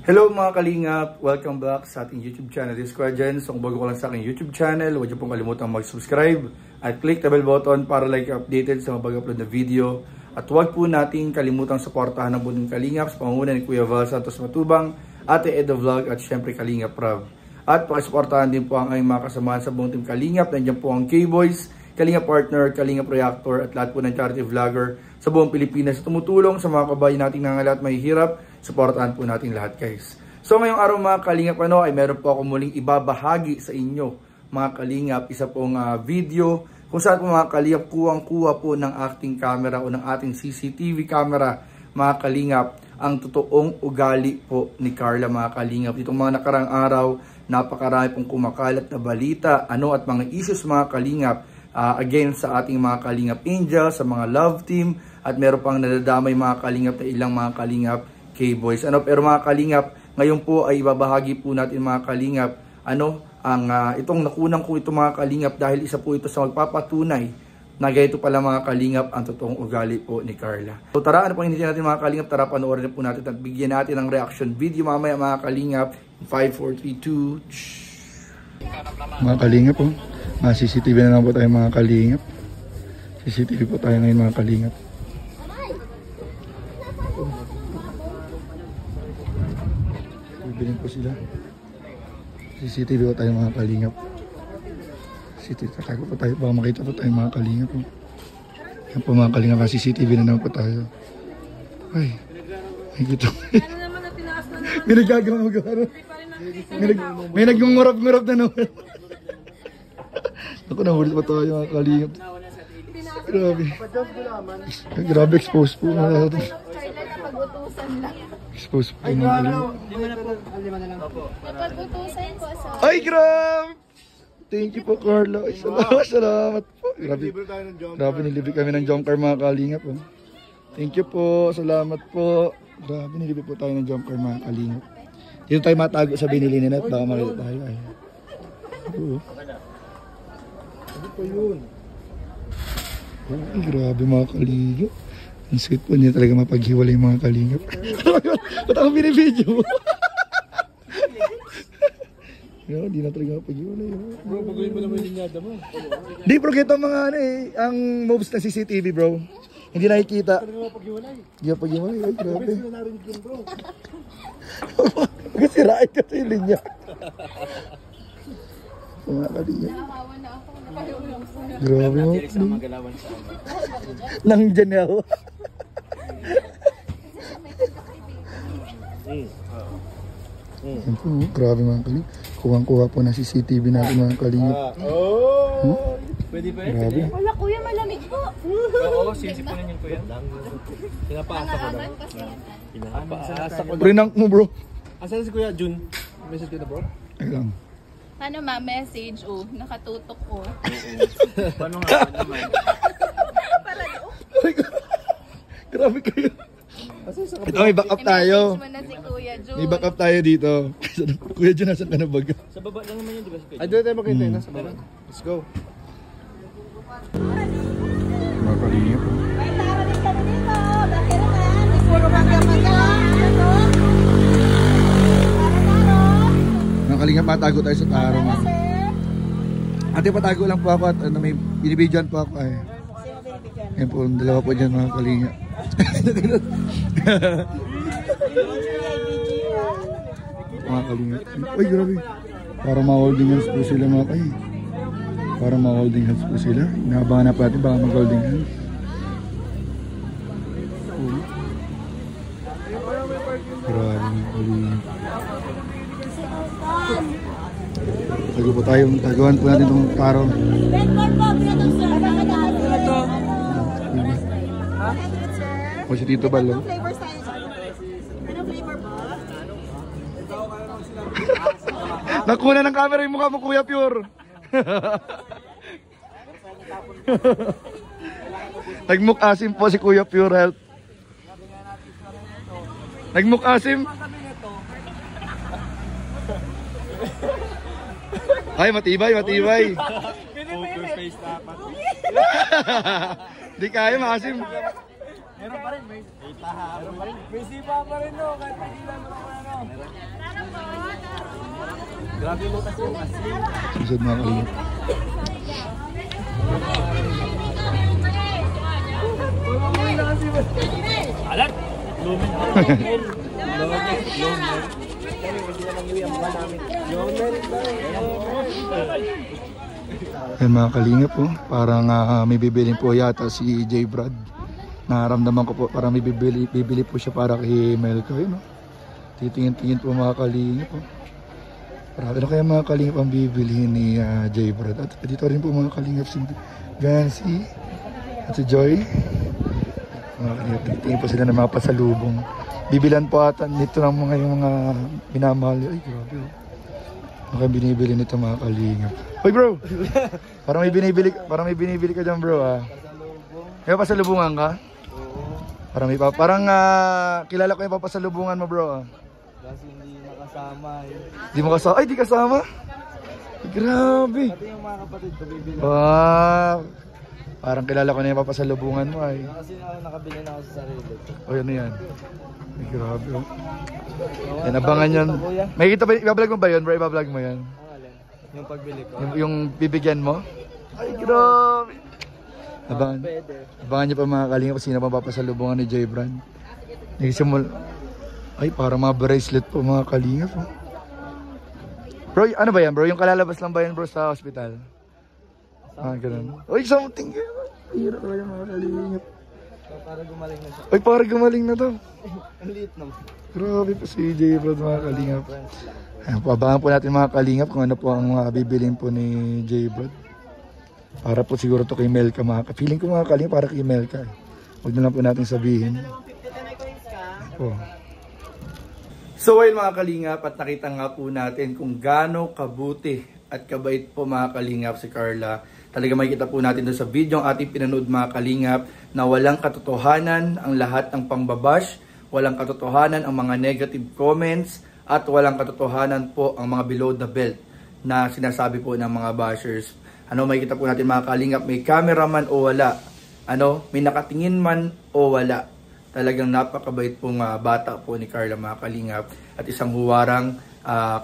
Hello mga kalingap! Welcome back sa ating YouTube channel. This is Kuya Jen. So kung bago ka lang sa aking YouTube channel, huwag niyo pong kalimutan mag-subscribe at click the bell button para like updated sa mga bago-upload na video. At huwag po natin kalimutang suportahan ang buong kalingap sa pangunguna ni Kuya Val Santos Matubang, Ate Edo Vlog at syempre Kalingap Prav. At pakisuportahan din po ang aming mga kasamahan sa buong team Kalingap. Nandiyan po ang K-Boys, Kalingap Partner, Kalingap Reactor at lahat po ng charity vlogger sa buong Pilipinas tumutulong sa mga kabayan nating nangalat mahihirap. Suportahan po natin lahat guys. So ngayong araw mga Kalingap ay meron po ako muling ibabahagi sa inyo mga Kalingap. Isa pong video kung saan po mga Kalingap kuwang-kuha po ng acting camera o ng ating CCTV camera mga Kalingap ang totoong ugali po ni Carla mga Kalingap. Itong mga nakarang araw, napakarami pong kumakalat na balita at mga issues mga Kalingap against sa ating mga Kalingap Angel, sa mga love team at meron pang nadadamay mga Kalingap na ilang mga Kalingap K-Boys. Pero mga Kalingap, ngayon po ay ibabahagi po natin mga Kalingap itong nakunang ko ito mga Kalingap dahil isa po ito sa magpapatunay na ganito pala mga Kalingap ang totoong ugali po ni Carla. So tara, ano pang hindi natin mga Kalingap, tara panoorin po natin at bigyan natin ng reaction video mamaya mga Kalingap. 5, 4, 3, 2 mga Kalingap po, CCTV na lang po tayo mga Kalingap. CCTV po tayo ngayon mga Kalingap. Bibilin po sila. CCTV po tayo mga Kalingap. CCTV, tatago po tayo. Baka makita po tayo mga Kalingap. Yan po mga Kalingap. CCTV na naman po tayo. Ay, may gito. May nagagawa magawa. May nagmumurap-murap na naman. Ako nahuli pa tayo mga Kalingap. Grabe. Grabe expose po. Expose po mga Kalingap. Ay, grabe! Thank you po, Carla. Ay, salamat po. Grabe, nilibig kami ng jump car mga Kalingap. Thank you po, salamat po. Grabe, nilibig po tayo ng jump car mga Kalingap. Dito tayo matago sa binili ni Net. Baka makita tayo. Ay, ano po yun? Ay, grabe mga Kalingap. Ang sweet po niya talaga mapaghiwalay mga Kalingap. Ba't ako binibidyo mo? Hindi na talaga mapaghiwalay. Bro, baguhin mo naman yung linyada mo. Di bro, kita mga ang moves na CCTV bro. Hindi nakikita. Hindi na mapaghiwalay. Hindi na mapaghiwalay. Ay, grabe. Hindi na narinig yun bro. Kasirain kasi yung linya. Mga Kalingap. Nakahawa na ako. Nakahulong po na. Grabe mo. Magalawan sa ano. Nang Janelle. Grabe mga Kalingap. Kuwang-kuha po na CCTV natin mga Kalingap. Pwede ba yun? Grabe. Wala kuya, malamig po. Oo, sisipunin yun kuya. Pinapaasa ko lang. Pinapaasa ko lang. Prinank mo bro. Asan si Kuya Jun? Message ko na bro? Ay lang. Ano message nakatutok ko. Paano nga naman? Para doon. Grabe kayo. Ito may backup tayo. I-message mo na si Kuya Jun. May backup tayo dito. Kuya Jun, nasan ka na baga? Sa baba lang naman yun, di ba si Kuya Jun? Ay, doon tayo makita yun. Nasa baba. Let's go. Mga Kalingap. May tara din kami dito. Bakit naman? Puro mangga-mangga. Ano? Mga Kalingap, patago tayo sa taro. Ate, patago lang po ako at may binibidyoan po ako. Ay. Sino binibigyan? Yan po, dalawa po dyan mga Kalingap. Mga Kalingap. Uy, grabe. Para ma-holding hands po sila mga Kalingap. Para ma-holding hands po sila. Inahabangan na po natin baka mag-holding hands. Grabe mga Kalingap. Tago po tayo. Tagawan po natin itong taro. Bedboard po. Pinatong sir. Ito. O si Tito Bal. Anong flavors tayo sir? Anong flavor po? Nakuna ng camera yung mukha mo Kuya Pure. Nagmukasim po si Kuya Pure Health. Nagmukasim. Ay, matibay, matibay. Poker face dapat. Di kaya, maasim. Meron pa rin, may May sipa pa rin no, kahit pagilan mo lang ano. Grabe mo kasi yung asin. Susod mga kalingap. Alat! Lumen. Ayan mga kalingap po, parang may bibilin po yata si J. Brad. Nararamdaman ko po parang may bibili po siya para kay Melka. Yun, no? Titingin-tingin po mga kalingap po. Parang ano kaya mga kalingap ang bibilihin ni J. Brad. At dito rin po mga kalingap si Gansi at si Joy. Mga kalingap, titingin po sila ng mga pasalubong. Bibilan po ata nito ng mga yung mga minamahal. Ay grabe oh. Ano kaya binibili nito mga kalingap. Hoy bro! Parang may binibili ka dyan bro ah. May pasalubungan ka? Oo. Parang kilala ko yung papasalubungan mo bro ah. Kasi hindi nakasama eh. Di mo kasama? Ay di kasama? Grabe! Pati yung mga kapatid ko bibili. Wow! Parang kilala ko na yung papasalubungan mo ay. Kasi nakabili na ako sa sarili. O ano yan? Ay, grabe oh. Yan, abangan yan. May kita ba? Ibablog mo ba yun bro? Ibablog mo yan? Yung pagbili ko. Yung bibigyan mo? Ay grabe! Abangan niyo pa mga kalingap kung sino pa papasalubungan ni J. Brad. Ay parang mga bracelet po mga kalingap oh. Bro, ano ba yan bro? Yung kalalabas lang ba yan bro sa hospital? Ganun. Uy, something yan. Hirap talaga mga kalingap. Para gumaling na siya. Uy, para gumaling na daw. Ang liit naman. Grabe po si J. Brad mga kalingap. Ayan, pabangan po natin mga kalingap kung ano po ang bibilin po ni J. Brad. Para po siguro to kay Melka mga feeling ko mga kalingap para kay Melka eh. Huwag na lang po natin sabihin. Po. So ayun mga kalingap at nakita nga po natin kung gaano kabuti at kabait po mga kalingap si Carla. Talaga makikita po natin doon sa video ang ating pinanood mga kalingap na walang katotohanan ang lahat ng pangbabash, walang katotohanan ang mga negative comments, at walang katotohanan po ang mga below the belt na sinasabi po ng mga bashers. Ano, makikita po natin mga kalingap, may cameraman o wala. Ano, may nakatingin man o wala. Talagang napakabait pong bata po ni Carla mga kalingap. At isang huwarang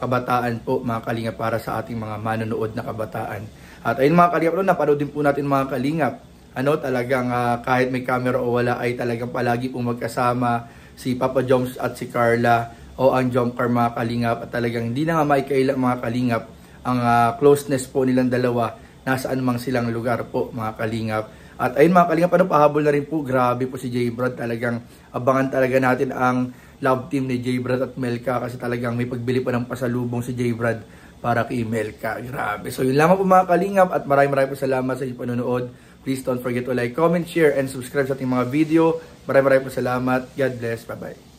kabataan po mga kalingap para sa ating mga manonood na kabataan. At ayun mga kalingap, napanood din po natin mga kalingap. Ano, talagang kahit may camera o wala ay talagang palagi pong magkasama si Papa Joms at si Carla o ang Jomcar mga kalingap. At talagang hindi na nga maikaila mga kalingap ang closeness po nilang dalawa nasaan mang silang lugar po mga kalingap. At ayun mga kalingap, pahabol na rin po, grabe po si J. Brad. Talagang abangan talaga natin ang love team ni J. Brad at Melka kasi talagang may pagbili pa ng pasalubong si J. Brad para kay Melka. Grabe. So yun lamang po mga kalingap at maraming po salamat sa inyong panonood. Please don't forget to like, comment, share, and subscribe sa ating mga video. Maraming po salamat. God bless. Bye-bye.